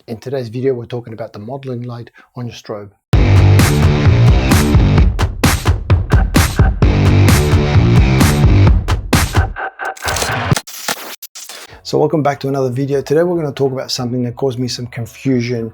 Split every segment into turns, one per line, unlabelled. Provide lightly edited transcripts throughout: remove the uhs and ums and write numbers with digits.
In today's video, we're talking about the modeling light on your strobe. So welcome back to another video. Today we're going to talk about something that caused me some confusion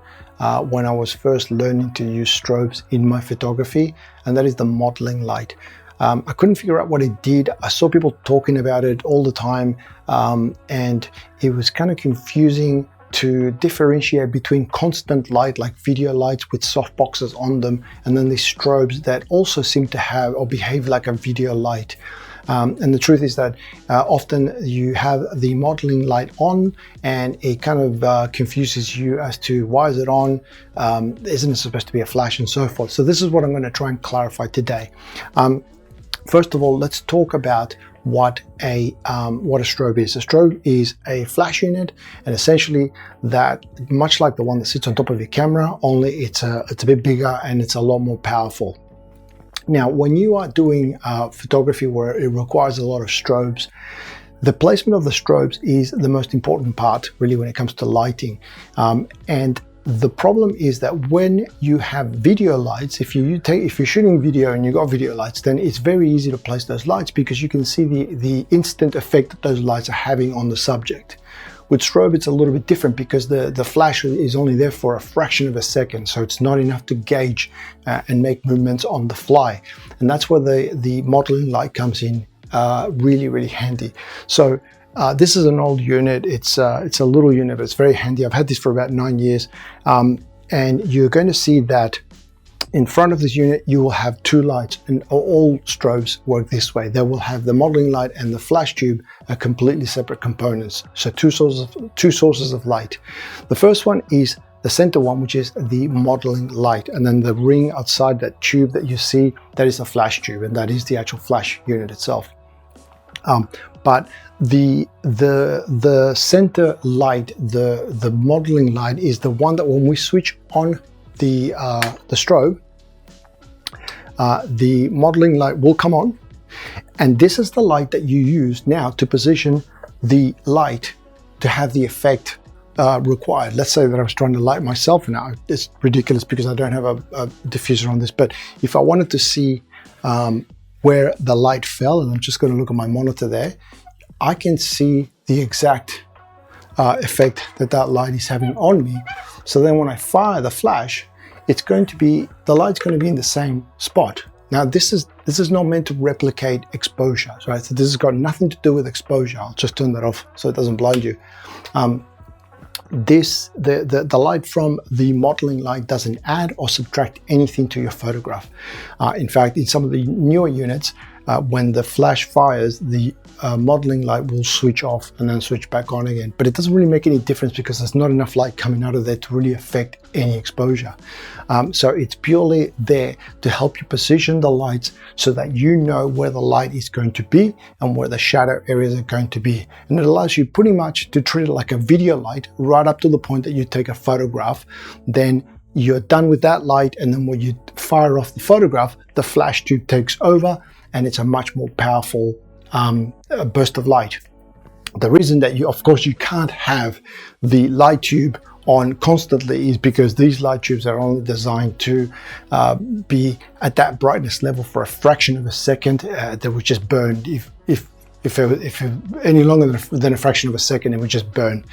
when I was first learning to use strobes in my photography, and that is the modeling light. I couldn't figure out what it did. I saw people talking about it all the time, and it was kind of confusing to differentiate between constant light like video lights with soft boxes on them, and then these strobes that also seem to have or behave like a video light. And the truth is that often you have the modeling light on and it kind of confuses you as to why is it on, isn't it supposed to be a flash, and so forth. So this is what I'm going to try and clarify today. First of all, let's talk about what a strobe is. A strobe is a flash unit, and essentially that, much like the one that sits on top of your camera, only it's a bit bigger and it's a lot more powerful. Now, when you are doing photography where it requires a lot of strobes, the placement of the strobes is the most important part, really, when it comes to lighting. And the problem is that when you have video lights, if you're shooting video and you've got video lights, then it's very easy to place those lights because you can see the instant effect that those lights are having on the subject. With strobe, it's a little bit different because the flash is only there for a fraction of a second, so it's not enough to gauge and make movements on the fly. And that's where the modeling light comes in really handy. So this is an old unit. It's a little unit, but it's very handy. I've had this for about 9 years, and you're going to see that in front of this unit you will have two lights, and all strobes work this way. They will have the modeling light and the flash tube are completely separate components, so two sources of light. The first one is the center one, which is the modeling light, and then the ring outside that tube that you see, that is the flash tube, and that is the actual flash unit itself. But the center light, the modeling light, is the one that when we switch on the strobe, the modeling light will come on, and this is the light that you use now to position the light to have the effect required. Let's say that I was trying to light myself now. It's ridiculous because I don't have a diffuser on this, but if I wanted to see where the light fell, and I'm just going to look at my monitor there, I can see the exact effect that light is having on me. So then when I fire the flash, the light's going to be in the same spot. Now this is not meant to replicate exposure, right? So this has got nothing to do with exposure. I'll just turn that off so it doesn't blind you. The light from the modeling light doesn't add or subtract anything to your photograph. In fact, in some of the newer units, when the flash fires, the modeling light will switch off and then switch back on again. But it doesn't really make any difference because there's not enough light coming out of there to really affect any exposure. So it's purely there to help you position the lights so that you know where the light is going to be and where the shadow areas are going to be. And it allows you pretty much to treat it like a video light right up to the point that you take a photograph. Then you're done with that light, and then when you fire off the photograph, the flash tube takes over and it's a much more powerful burst of light. The reason that of course you can't have the light tube on constantly is because these light tubes are only designed to be at that brightness level for a fraction of a second. They would just burn if any longer than a fraction of a second, it would just burn.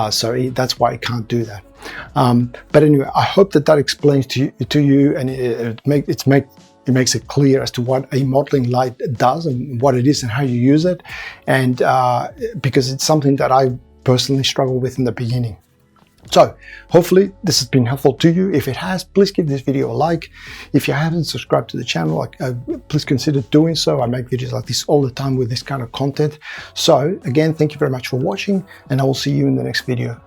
So that's why it can't do that. But anyway, I hope that explains to you, and it makes it clear as to what a modeling light does and what it is and how you use it. And because it's something that I personally struggled with in the beginning. So hopefully this has been helpful to you. If it has, please give this video a like. If you haven't subscribed to the channel, please consider doing so. I make videos like this all the time with this kind of content. So again, thank you very much for watching, and I will see you in the next video.